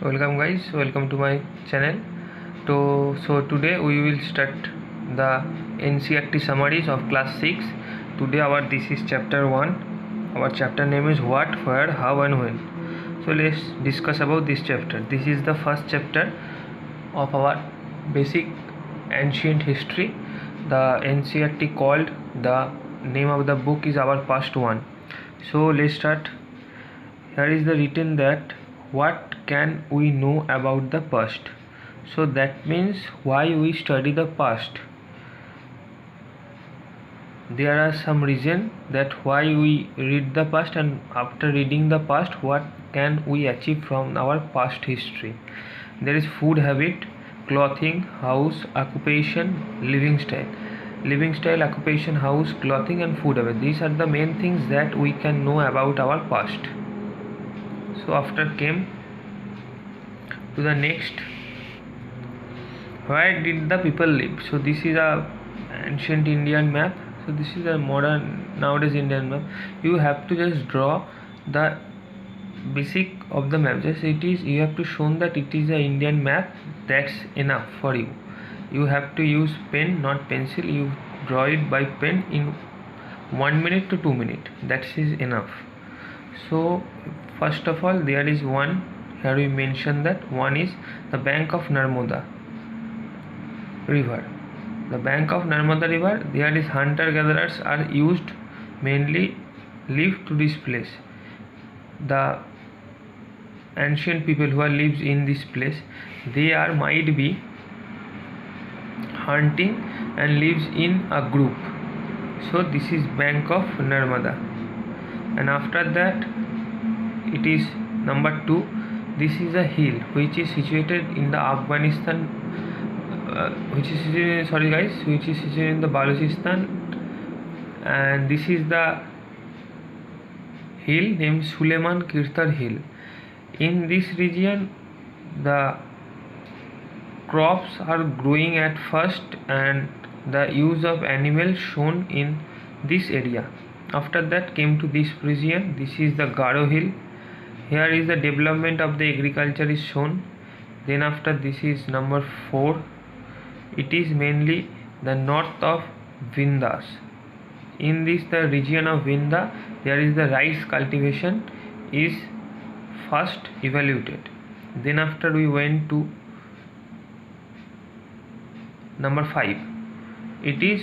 Welcome guys, welcome to my channel. So today we will start the NCERT summaries of class 6. Today this is chapter 1. Our chapter name is what, where, how and when. So let's discuss about this chapter. This is the first chapter of our basic ancient history. The NCERT called, the name of the book is our past one. So let's start. Here is the written that what can we know about the past. So that means why we study the past. There are some reason that why we read the past, and after reading the past what can we achieve from our past history. There is food habit, clothing, house, occupation, living style, occupation, house, clothing and food habit. These are the main things that we can know about our past. So after came to the next, where did the people live? So this is a ancient Indian map. So this is a modern nowadays Indian map. You have to just draw the basic of the map. Just you have to show that it is a Indian map. That's enough for you. You have to use pen, not pencil. You draw it by pen in 1 minute to 2 minutes. That is enough. So first of all, there is one. Here we mention that one is the bank of Narmada river. The bank of Narmada river, there is hunter-gatherers are used, mainly live to this place. The ancient people who are lives in this place, they are might be hunting and lives in a group. So this is bank of Narmada. And after that, it is number 2. This is a hill which is situated in the Afghanistan, which is situated in the Balochistan, and this is the hill named Suleiman Kirtar Hill. In this region, the crops are growing at first, and the use of animals shown in this area. After that came to this region. This is the Garo Hill. Here is the development of the agriculture is shown. Then after this is number 4. It is mainly the north of Vindhas. In this the region of Vindhya, there is the rice cultivation is first evaluated. Then after we went to number 5. It is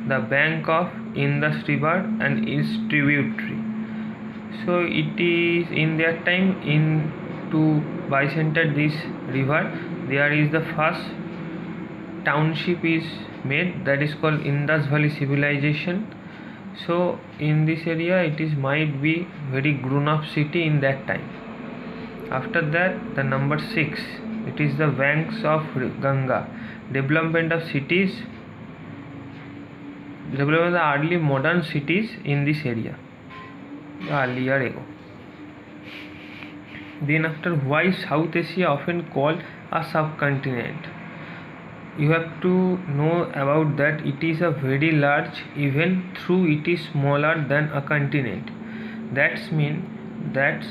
the bank of Indus river and its tributary. So it is in that time, in to bicenter this river, there is the first township is made, that is called Indus Valley civilization. So in this area it is might be very grown up city in that time. After that, the number 6, it is the banks of Ganga. Development of cities, development of the early modern cities in this area earlier ago. Then after, why South Asia often called a subcontinent? You have to know about that it is a very large, even though it is smaller than a continent. That's mean that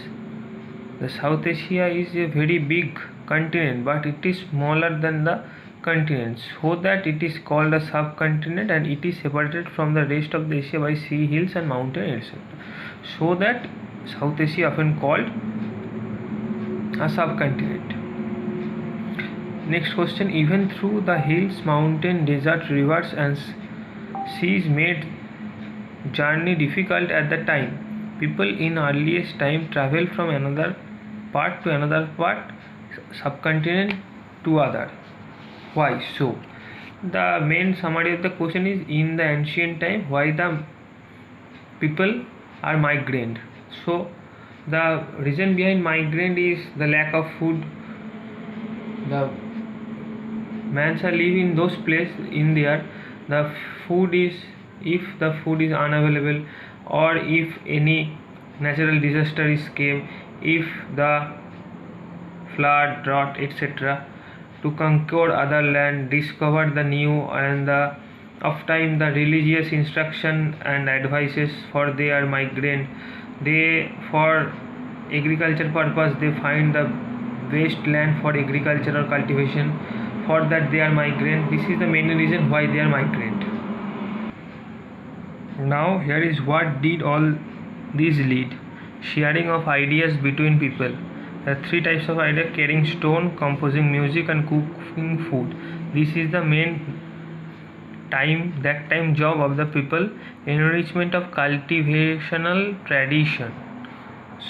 the South Asia is a very big continent, but it is smaller than the continent, so that it is called a subcontinent, and it is separated from the rest of the Asia by sea, hills and mountains, etc. So that South Asia often called a subcontinent. Next question, even through the hills, mountain, desert, rivers and seas made journey difficult at the time. People in earliest time travel from another part to another part, subcontinent to other. Why so? The main summary of the question is, in the ancient time, why the people are migrant. So the reason behind migrant is the lack of food. The mans are living in those places in there. The food is, if the food is unavailable, or if any natural disaster is came, if the flood, drought, etc., to conquer other land, discover the new, and the of time the religious instruction and advices for their migrant. They for agriculture purpose they find the wasteland for agriculture or cultivation. For that they are migrant. This is the main reason why they are migrant. Now here is what did all these lead. Sharing of ideas between people. There are three types of idea: carrying stone, composing music, and cooking food. This is the main time job of the people. Enrichment of cultivational tradition.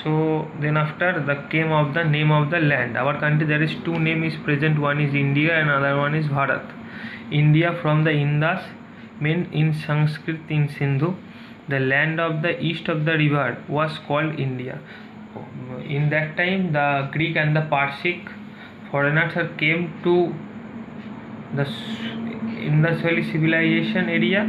So then after the came of the name of the land. Our country, there is two name is present. One is India and other one is Bharat. India from the Indus, meant in Sanskrit in Sindhu. The land of the east of the river was called India. In that time the Greek and the Persian foreigners came to the Indus Valley civilization area.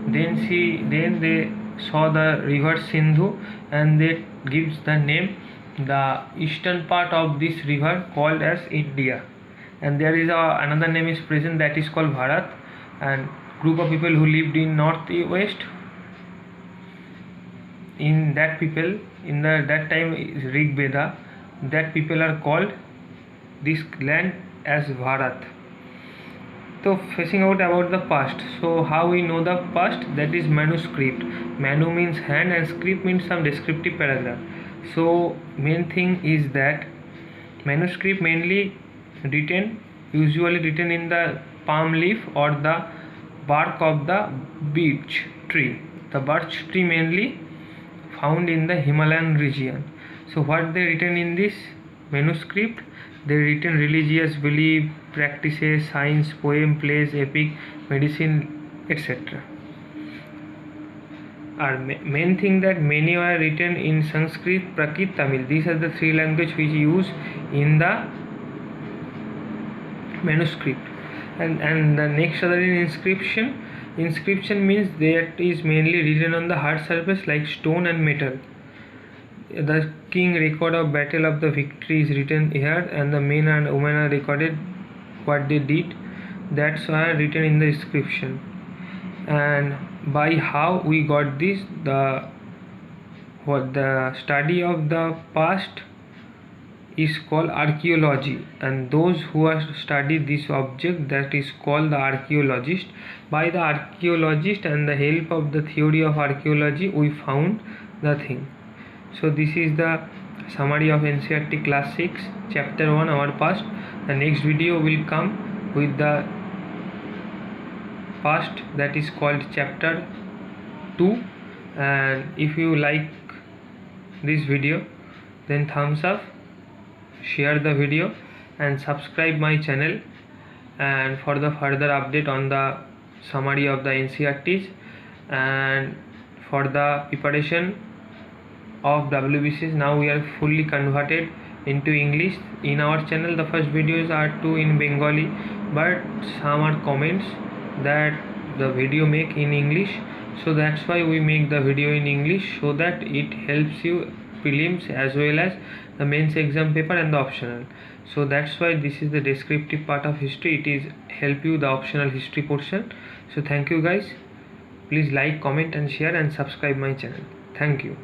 Then they saw the river Sindhu, and they gives the name the eastern part of this river called as India. And there is another name is present, that is called Bharat, and group of people who lived in northwest. In that people, in that time is Rig Veda, that people are called this land as Bharat. So facing out about the past. So how we know the past? That is manuscript. Manu means hand and script means some descriptive paragraph. So main thing is that manuscript mainly usually written in the palm leaf or the bark of the birch tree. The birch tree mainly found in the Himalayan region. So what they written in this manuscript? They written religious belief, practices, science, poem, plays, epic, medicine, etc. Our main thing that many are written in Sanskrit, Prakrit, Tamil. These are the three languages which use in the manuscript. And the next other is inscription. Inscription means that is mainly written on the hard surface like stone and metal. The king record of battle of the victory is written here, and the men and women are recorded what they did. That's why written in the inscription. And by how we got this, the study of the past is called archaeology, and those who are studied this object, that is called the archaeologist. By the archaeologist and the help of the theory of archaeology, we found the thing. So this is the summary of NCERT class 6 chapter 1 our past. The next video will come with the past, that is called chapter 2. And if you like this video, then thumbs up, share the video and subscribe my channel, and for the further update on the summary of the NCERTs and for the preparation of WBCs. Now we are fully converted into English. In our channel the first videos are too in Bengali, but some are comments that the video make in English, so that's why we make the video in English, so that it helps you prelims as well as the mains exam paper and the optional. So that's why this is the descriptive part of history. It is help you the optional history portion. So thank you guys. Please like, comment and share and subscribe my channel. Thank you.